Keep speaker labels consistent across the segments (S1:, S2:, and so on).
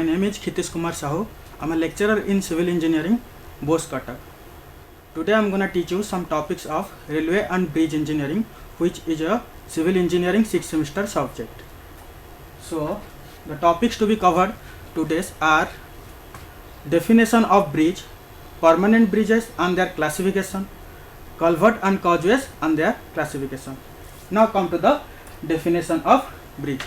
S1: name is Khitish Kumar Sahu. I'm a lecturer in civil engineering, Bose Cuttack. Today I'm gonna teach you some topics of railway and bridge engineering, which is a civil engineering 6th semester subject. So the topics to be covered today are definition of bridge, permanent bridges and their classification, culvert and causeways and their classification. Now come to the definition of bridge.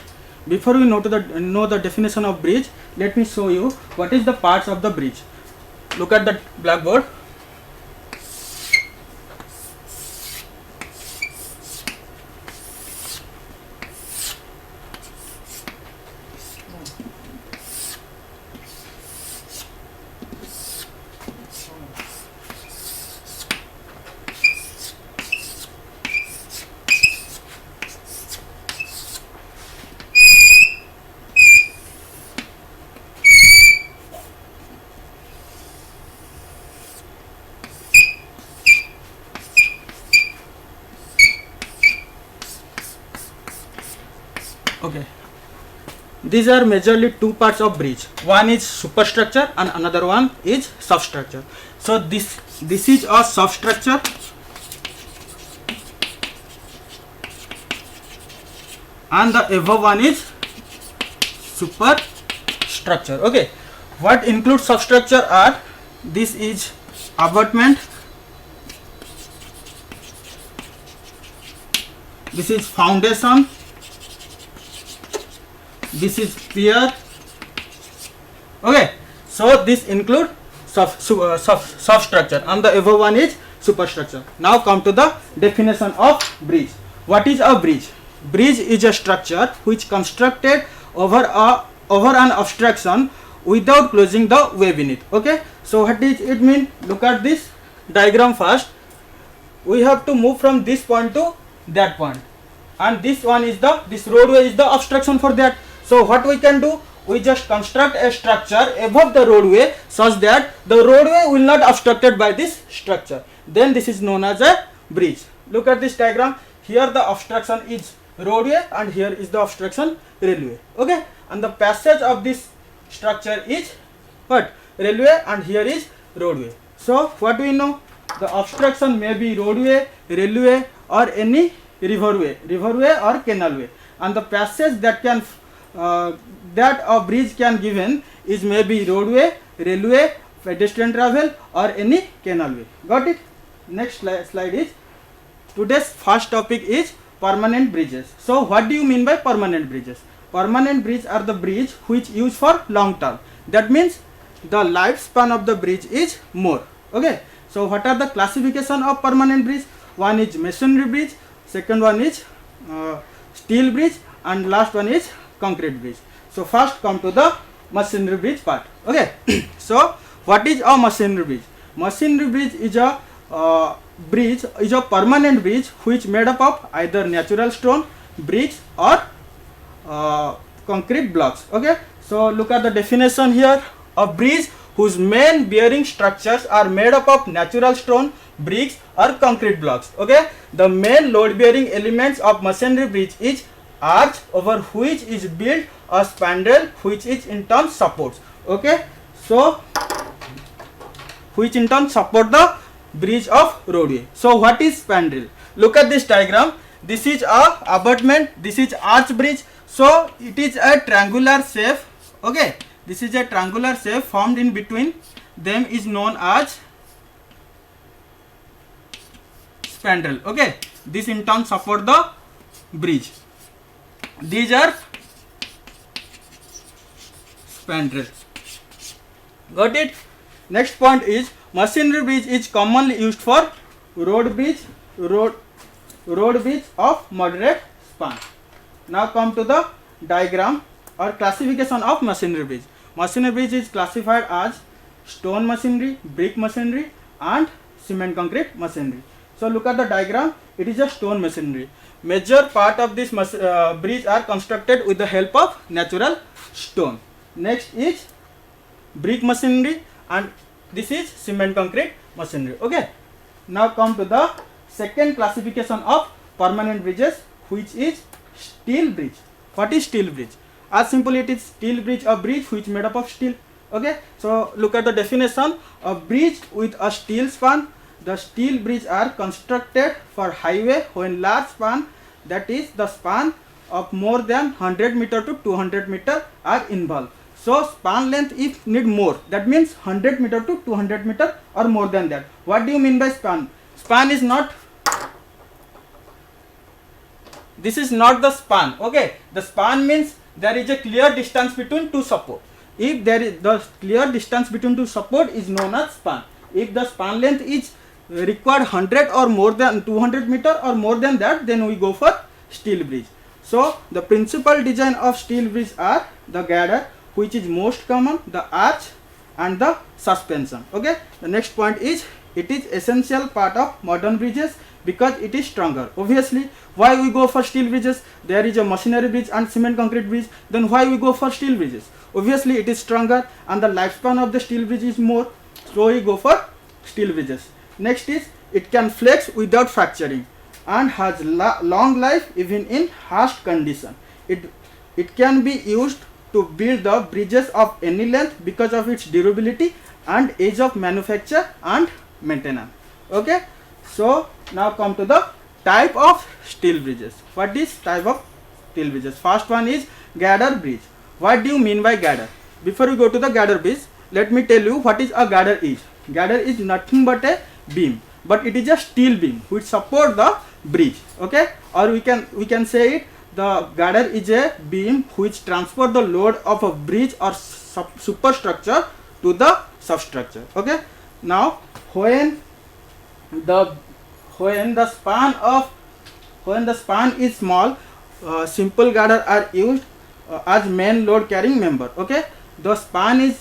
S1: Before we know the definition of bridge, let me show you what is the parts of the bridge. Look at the blackboard. Okay, these are majorly two parts of bridge. One is superstructure and another one is substructure. So this is a substructure and the above one is superstructure. Okay, what includes substructure are, this is abutment, this is foundation, this is pier. Okay, so this include substructure and the above one is superstructure. Now come to the definition of bridge. What is a bridge? Bridge is a structure which constructed over an obstruction without closing the way beneath. Okay, so what does it mean? Look at this diagram first. We have to move from this point to that point, and this roadway is the obstruction for that. So what we can do, we just construct a structure above the roadway such that the roadway will not obstructed by this structure. Then this is known as a bridge. Look at this diagram. Here the obstruction is roadway and here is the obstruction railway. Okay, and the passage of this structure is what? Railway, and here is roadway. So what we know, the obstruction may be roadway, railway or any riverway or canalway, and the passage that a bridge can given is maybe roadway, railway, pedestrian travel or any canalway. Got it? Next slide is, today's first topic is permanent bridges. So what do you mean by permanent bridges? Permanent bridges are the bridge which used for long term. That means the lifespan of the bridge is more. Okay, so what are the classification of permanent bridge? One is masonry bridge, second one is steel bridge, and last one is concrete bridge. So first come to the masonry bridge part. Okay, so what is a masonry bridge? Masonry bridge is a permanent bridge which made up of either natural stone, bricks or concrete blocks. Okay, so look at the definition here. A bridge whose main bearing structures are made up of natural stone, bricks or concrete blocks. Okay, the main load bearing elements of masonry bridge is arch over which is built a spandrel which is in turn supports. Okay, so which in turn support the bridge of roadway. So what is spandrel? Look at this diagram. This is a abutment, this is arch bridge. So it is a triangular shape. Okay, this is a triangular shape formed in between them is known as spandrel. Okay, this in turn support the bridge. These are spandrels. Got it? Next point is, masonry bridge is commonly used for road bridge of moderate span. Now come to the diagram or classification of masonry bridge. Masonry bridge is classified as stone masonry, brick masonry and cement concrete masonry. So look at the diagram. It is a stone masonry. Major part of this bridge are constructed with the help of natural stone. Next is brick masonry and this is cement concrete masonry. Okay, now come to the second classification of permanent bridges, which is steel bridge. What is steel bridge? As simple it is steel bridge, a bridge which made up of steel. Okay, so look at the definition. A bridge with a steel span. The steel bridge are constructed for highway when large span, that is the span of more than 100 meter to 200 meter are involved. So span length if need more, that means 100 meter to 200 meter or more than that. What do you mean by span? Span is not, this is not the span. Okay, the span means there is a clear distance between two support. If there is the clear distance between two support is known as span. If the span length is required 100 or more than 200 meter or more than that, then we go for steel bridge. So the principal design of steel bridge are the girder, which is most common, the arch and the suspension. Okay, the next point is it is essential part of modern bridges because it is stronger. Obviously, why we go for steel bridges? There is a machinery bridge and cement concrete bridge. Then why we go for steel bridges? Obviously, it is stronger and the lifespan of the steel bridge is more, so we go for steel bridges. Next is it can flex without fracturing and has long life even in harsh condition. It can be used to build the bridges of any length because of its durability and age of manufacture and maintenance. Okay, so now come to the type of steel bridges. What is type of steel bridges? First one is girder bridge. What do you mean by girder? Before we go to the girder bridge, let me tell you what is a girder is. Girder is nothing but a beam, but it is a steel beam which support the bridge. Okay, or we can say it, the girder is a beam which transport the load of a bridge or superstructure to the substructure. Okay, now when the span is small, simple girder are used as main load carrying member. Okay, the span is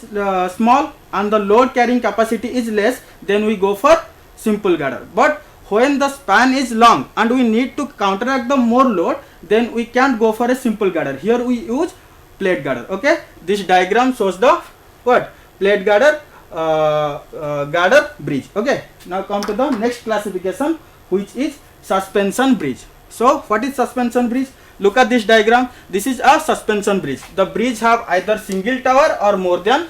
S1: small and the load carrying capacity is less, then we go for simple girder. But when the span is long and we need to counteract the more load, then we can't go for a simple girder. Here we use plate girder. Okay, this diagram shows the what? Plate girder, girder bridge. Okay, now come to the next classification, which is suspension bridge. So what is suspension bridge? Look at this diagram. This is a suspension bridge. The bridge have either single tower or more than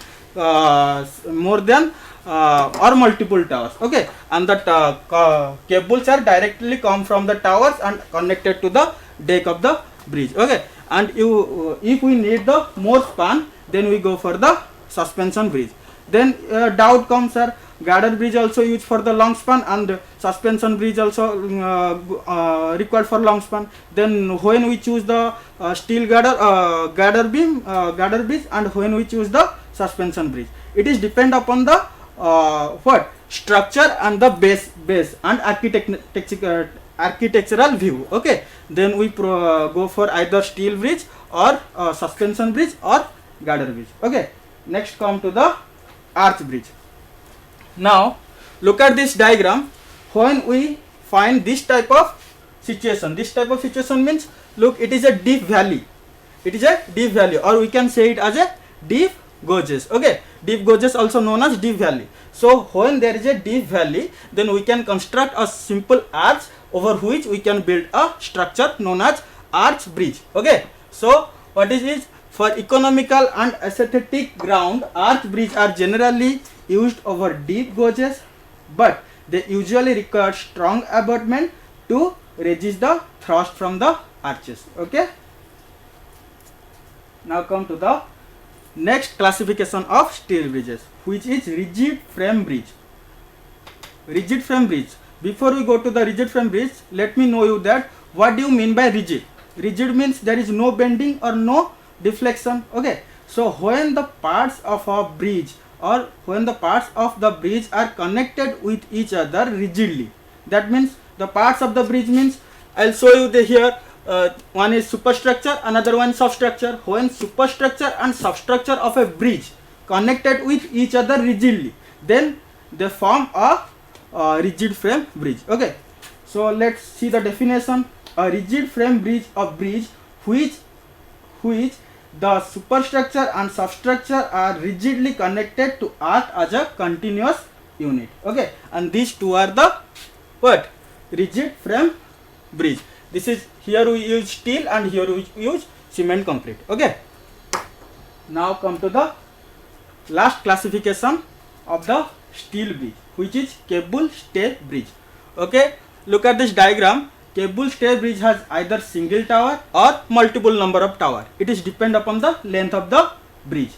S1: or multiple towers. Okay, and the cables are directly come from the towers and connected to the deck of the bridge. Okay, and if we need the more span, then we go for the suspension bridge. Then doubt comes, sir, girder bridge also used for the long span and suspension bridge also required for long span. Then when we choose the steel girder bridge, and when we choose the suspension bridge, it is depend upon the what structure and the base and architectural view. Okay, then we go for either steel bridge or suspension bridge or girder bridge. Okay, next come to the arch bridge. Now look at this diagram. When we find this type of situation means, look, it is a deep valley. It is a deep valley, or we can say it as a deep gorges. Okay, deep gorges also known as deep valley. So when there is a deep valley, then we can construct a simple arch over which we can build a structure known as arch bridge. Okay, so what is it? For economical and aesthetic ground, arch bridge are generally used over deep gorges, but they usually require strong abutment to resist the thrust from the arches. Okay, now come to the next classification of steel bridges, which is rigid frame bridge. Rigid frame bridge. Before we go to the rigid frame bridge, let me know you that what do you mean by rigid? Rigid means there is no bending or no deflection. Okay, so when the parts of a bridge or when the parts of the bridge are connected with each other rigidly, that means the parts of the bridge means, I'll show you the here. One is superstructure, another one substructure. When superstructure and substructure of a bridge connected with each other rigidly, then they form a rigid frame bridge. Okay, so let's see the definition. A rigid frame bridge, a bridge which the superstructure and substructure are rigidly connected to act as a continuous unit. Okay, and these two are the what? Rigid frame bridge. This is, here we use steel and here we use cement concrete. Okay, Now come to the last classification of the steel bridge, which is cable stay bridge. Okay, look at this diagram. Cable stay bridge has either single tower or multiple number of tower. It is depend upon the length of the bridge.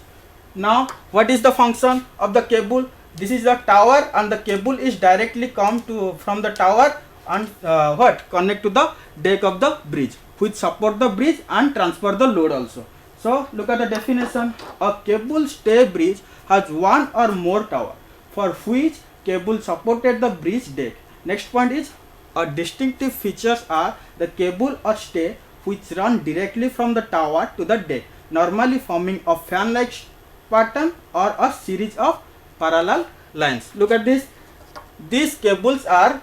S1: Now what is the function of the cable? This is the tower and the cable is directly come to from the tower and connect to the deck of the bridge, which support the bridge and transfer the load also. So look at the definition. A cable stay bridge has one or more tower for which cable supported the bridge deck. Next point is a distinctive features are the cable or stay which run directly from the tower to the deck, normally forming a fan-like pattern or a series of parallel lines. Look at this. These cables are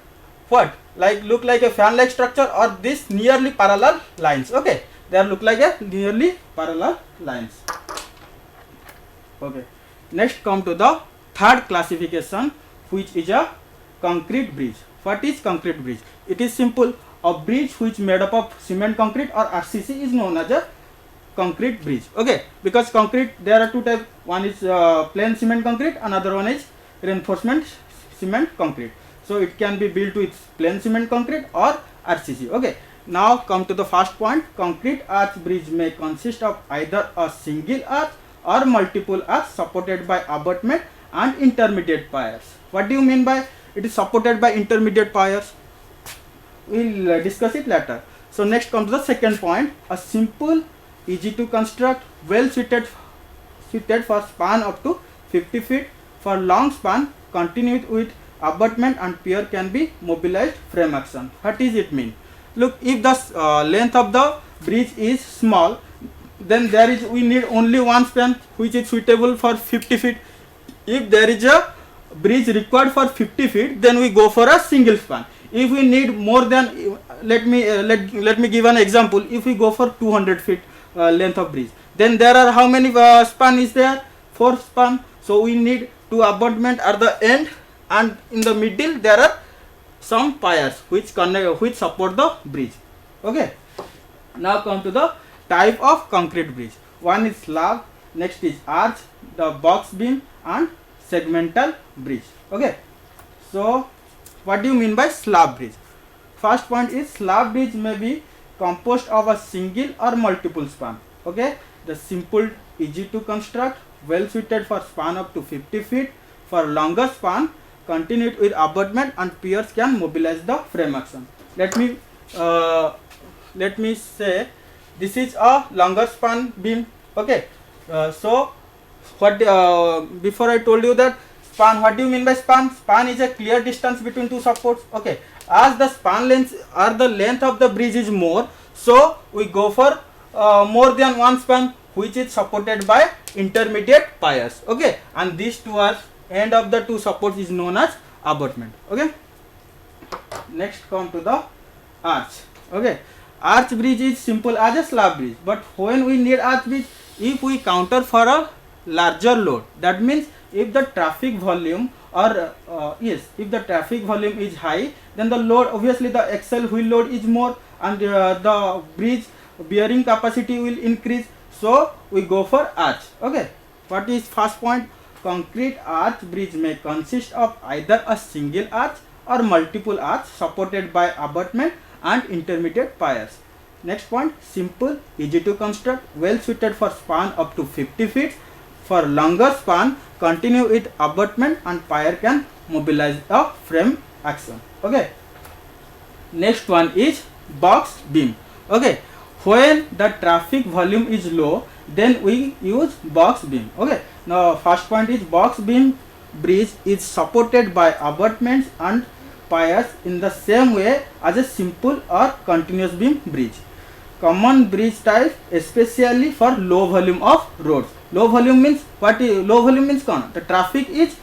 S1: what? Look like a fan-like structure or this nearly parallel lines. Okay, they are look like a nearly parallel lines. Okay. Next come to the third classification, which is a concrete bridge. What is concrete bridge? It is simple. A bridge which made up of cement concrete or RCC is known as a concrete bridge. Okay, because concrete there are two types. One is plain cement concrete, another one is reinforcement cement concrete. So it can be built with plain cement concrete or RCC. Okay. Now come to the first point. Concrete arch bridge may consist of either a single arch or multiple arches supported by abutment and intermediate piers. What do you mean by it is supported by intermediate piers? We'll discuss it later. So next comes the second point. A simple, easy to construct, well suited for span up to 50 feet. For long span, continued with abutment and pier can be mobilized frame action. What does it mean? Look, if the length of the bridge is small, then we need only one span which is suitable for 50 feet. If there is a bridge required for 50 feet, then we go for a single span. If we need more than, let me give an example. If we go for 200 feet length of bridge, then there are how many span is there? 4 span. So we need 2 abutment at the end, and in the middle there are some piers which support the bridge. Okay. Now come to the type of concrete bridge. One is slab, next is arch, the box beam and segmental bridge. Okay. So what do you mean by slab bridge? First point is slab bridge may be composed of a single or multiple span. Okay. The simple, easy to construct, well suited for span up to 50 feet. For longer span, continued with abutment and piers can mobilize the frame action. Let me say this is a longer span beam. Okay. So what before I told you that span, what do you mean by span? Span is a clear distance between two supports. Okay. As the span length or the length of the bridge is more, so we go for more than one span which is supported by intermediate piers. Okay. And these two are end of the two supports is known as abutment. Okay. Next come to the arch. Okay. Arch bridge is simple as a slab bridge, but when we need arch bridge, if we counter for a larger load, that means if the traffic volume or if the traffic volume is high, then the load, obviously the axle wheel load is more and the bridge bearing capacity will increase. So we go for arch. Okay. What is first point? Concrete arch bridge may consist of either a single arch or multiple arch supported by abutment and intermediate piers. Next point, simple, easy to construct, well suited for span up to 50 feet. For longer span, continue with abutment and pier can mobilize a frame action. Okay. Next one is box beam. Okay. When the traffic volume is low, then we use box beam. Okay. Now first point is box beam bridge is supported by abutments and piers in the same way as a simple or continuous beam bridge. Common bridge type especially for low volume of roads. Low volume means what? Low volume means the traffic is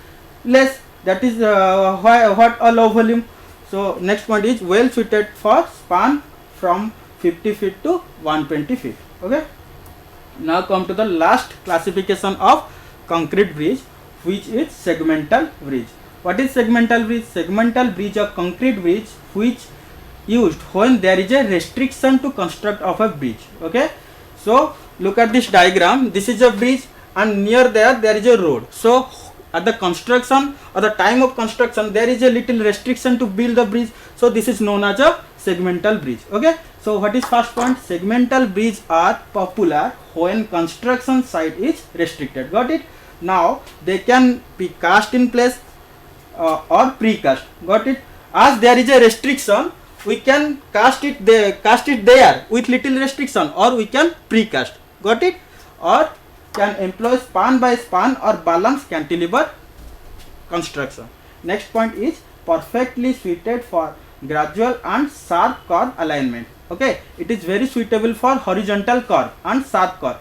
S1: less. That is what a low volume. So next point is well suited for span from 50 feet to 120 feet. Okay. Now come to the last classification of concrete bridge, which is segmental bridge. What is segmental bridge? Segmental bridge, a concrete bridge which used when there is a restriction to construct of a bridge. Okay. So look at this diagram. This is a bridge and near there is a road. So at the construction or the time of construction there is a little restriction to build the bridge, so this is known as a segmental bridge. Okay, so what is first point? Segmental bridge are popular when construction site is restricted. Got it? Now they can be cast in place or precast. Got it? As there is a restriction, we can cast it there with little restriction, or we can precast. Got it? Or can employ span by span or balance cantilever construction. Next point is perfectly suited for gradual and sharp curve alignment. Okay, it is very suitable for horizontal curve and sharp curve.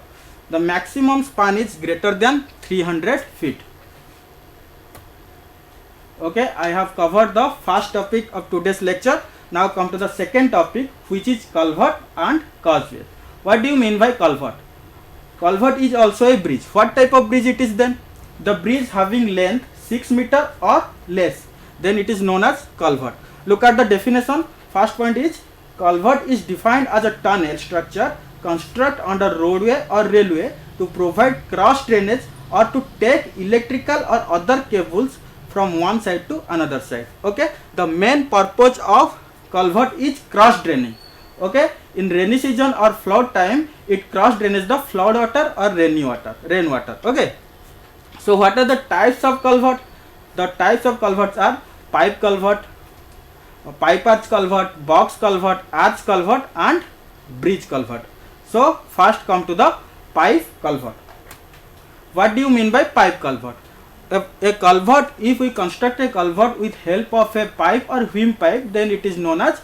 S1: The maximum span is greater than 300 feet. Okay, I have covered the first topic of today's lecture. Now come to the second topic, which is culvert and causeway. What do you mean by culvert? Culvert is also a bridge. What type of bridge it is then? The bridge having length 6 meter or less, then it is known as culvert. Look at the definition. First point is culvert is defined as a tunnel structure constructed under roadway or railway to provide cross drainage or to take electrical or other cables from one side to another side. Okay, the main purpose of culvert is cross draining. Okay, in rainy season or flood time, it cross drains the flood water or rainwater. Okay, so what are the types of culvert? The types of culverts are pipe culvert, pipe arch culvert, box culvert, arch culvert, and bridge culvert. So first come to the pipe culvert. What do you mean by pipe culvert? A culvert, if we construct a culvert with help of a pipe or windpipe, then it is known as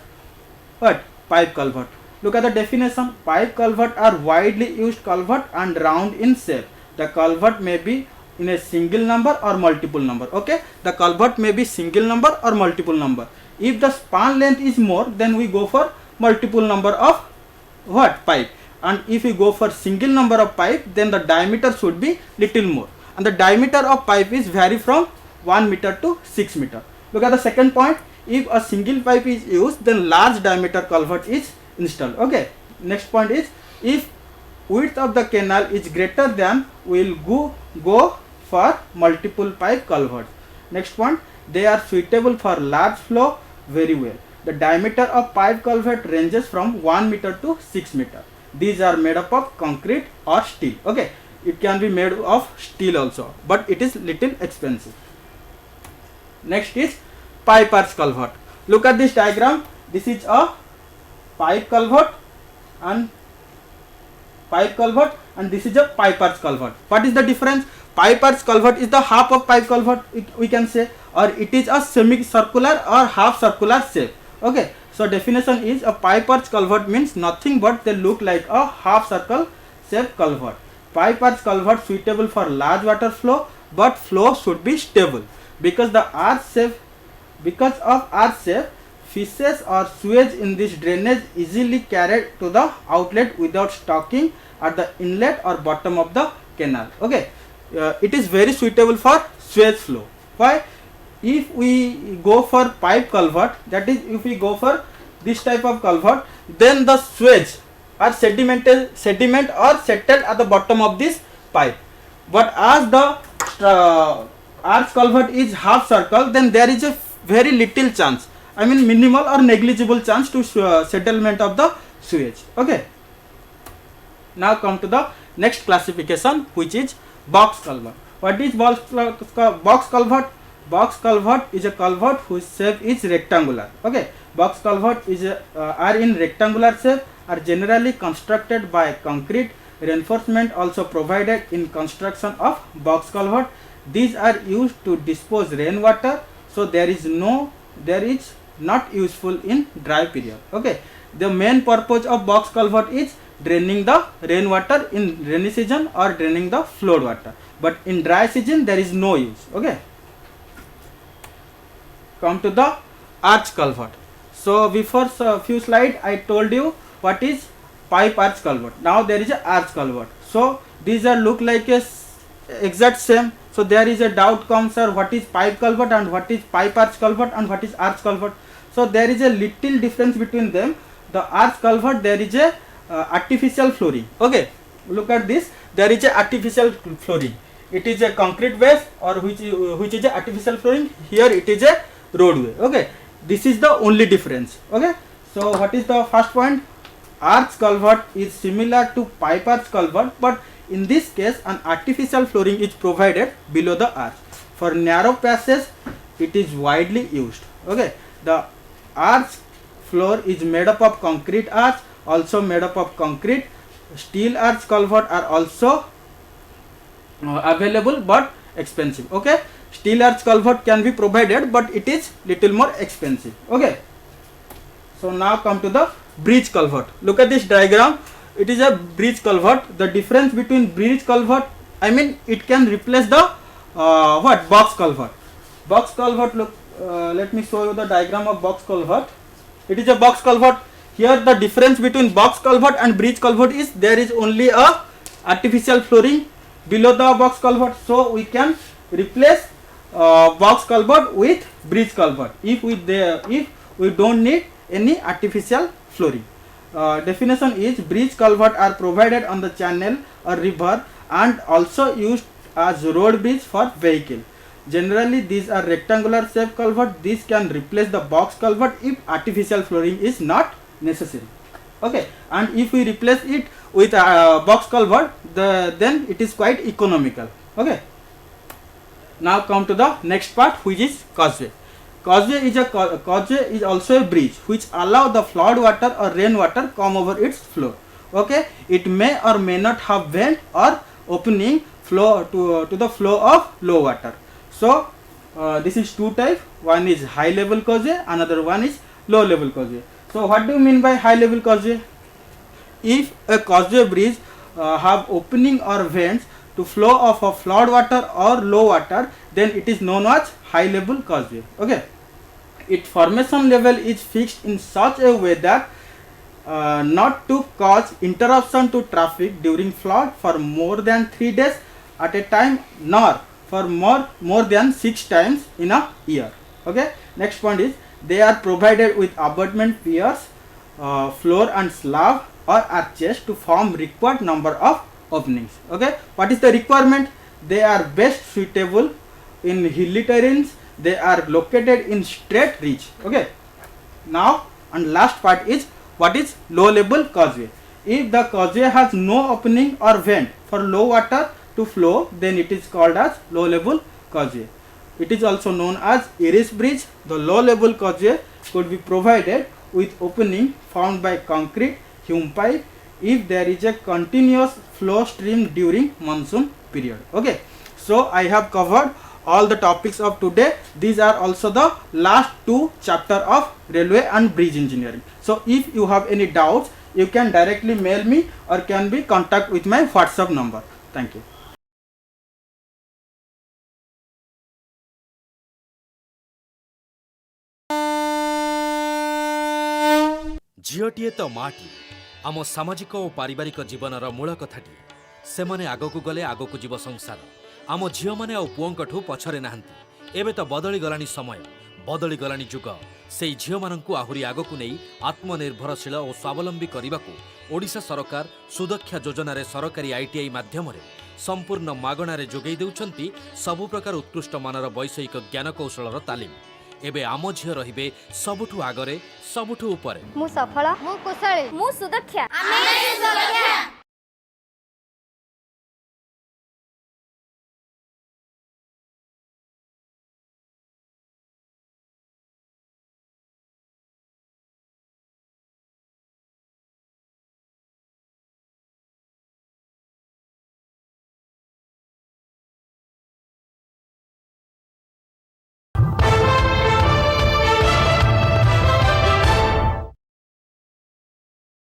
S1: what? Pipe culvert. Look at the definition. Pipe culvert are widely used culvert and round in shape. The culvert may be in a single number or multiple number. Okay, the culvert may be single number or multiple number. If the span length is more, then we go for multiple number of what? Pipe. And if we go for single number of pipe, then the diameter should be little more. And the diameter of pipe is vary from 1 meter to 6 meter. Look at the second point. If a single pipe is used, then large diameter culvert is installed. Okay. Next point is, if width of the canal is greater than, we will go for multiple pipe culverts. Next point, they are suitable for large flow very well. The diameter of pipe culvert ranges from 1 meter to 6 meter. These are made up of concrete or steel. Okay, it can be made of steel also, but it is little expensive. Next is pipe arch culvert. Look at this diagram. This is a pipe culvert and this is a pipe arch culvert. What is the difference? Pipe arch culvert is the half of pipe culvert, we can say, or it is a semicircular or half circular shape. Okay, so definition is a pipe arch culvert means nothing but they look like a half circle shape culvert. Pipe arch culvert suitable for large water flow, but flow should be stable because of arch shape, fishes or sewage in this drainage easily carried to the outlet without stocking at the inlet or bottom of the canal. Okay, it is very suitable for sewage flow. Why? If we go for pipe culvert, that is, if we go for this type of culvert, then the sewage or sediment or settled at the bottom of this pipe. But as the arch culvert is half circle, then there is a very little chance, I mean minimal or negligible chance to settlement of the sewage. Okay. Now come to the next classification, which is box culvert. What is box culvert? Box culvert is a culvert whose shape is rectangular. Okay, box culvert is are in rectangular shape, are generally constructed by concrete. Reinforcement also provided in construction of box culvert. These are used to dispose rainwater, so there is not useful in dry period. Okay, the main purpose of box culvert is draining the rainwater in rainy season or draining the flood water, but in dry season there is no use. Okay. Come to the arch culvert. So before few slides I told you what is pipe arch culvert. Now there is a arch culvert. So these are look like a exact same. So there is a doubt comes, sir, what is pipe culvert and what is pipe arch culvert and what is arch culvert. So there is a little difference between them. The arch culvert, there is a artificial flooring. Okay, look at this, there is a artificial flooring. It is a concrete base or which is a artificial flooring. Here it is a roadway. Okay, this is the only difference. Okay, so what is the first point? Arch culvert is similar to pipe arch culvert, but in this case an artificial flooring is provided below the arch. For narrow passages it is widely used. Okay, the arch floor is made up of concrete arch, also made up of concrete. Steel arch culvert are also available but expensive. Okay, steel arch culvert can be provided but it is little more expensive. Okay, so now come to the bridge culvert. Look at this diagram. It is a bridge culvert. The difference between bridge culvert, I mean it can replace the box culvert. Box culvert, look, let me show you the diagram of box culvert. It is a box culvert. Here the difference between box culvert and bridge culvert is there is only a artificial flooring below the box culvert, so we can replace box culvert with bridge culvert if we don't need any artificial flooring. Definition is bridge culvert are provided on the channel or river and also used as road bridge for vehicle. Generally these are rectangular shape culvert. This can replace the box culvert if artificial flooring is not necessary. Okay, and if we replace it with a box culvert, then it is quite economical. Okay, now come to the next part, which is causeway. Causeway is also a bridge which allow the flood water or rain water come over its floor. Okay, it may or may not have vent or opening flow to the flow of low water. So this is two type. One is high level causeway, another one is low level causeway. So what do you mean by high level causeway? If a causeway bridge have opening or vents to flow of a flood water or low water, then it is known as high level causeway. Okay, its formation level is fixed in such a way that not to cause interruption to traffic during flood for more than 3 days at a time, nor for more than 6 times in a year. Okay, next point is they are provided with abutment piers, floor and slab or arches to form required number of openings. Okay, what is the requirement? They are best suitable in hilly terrains. They are located in straight ridge. Okay, now and last part is what is low level causeway. If the causeway has no opening or vent for low water to flow, then it is called as low level causeway. It is also known as Eris bridge. The low level causeway could be provided with opening formed by concrete hume pipe if there is a continuous flow stream during monsoon period. Okay, so I have covered all the topics of today. These are also the last 2 chapter of railway and bridge engineering. So if you have any doubts, you can directly mail me or can be contact with my WhatsApp number. Thank you.
S2: झीटीए तो माटी आम सामाजिक और पारिवारिक जीवनर मूल कथाटी से माने आगकू गले आगकू जीव संसार आम झील मैंने आ पुओंकठू पछरे नाहांती एबे तो बदली गलानी समय बदली गलानी जुग से झील माननकू आहुरी आगकू नहीं आत्मनिर्भरशील और स्वावलंबी करने ओडिशा सरकार सुदक्षा योजन सरकारी आईटीआई माध्यम संपूर्ण मागणार जोगई देउछंती सबु प्रकार उत्कृष्ट मानर वैषयिक ज्ञानकौशलर तालीम। एबे आम झील रहिबे सबुठू आगरे सबुठू उपरे।
S3: मु सफल मु कुशली मु सुदक्षा।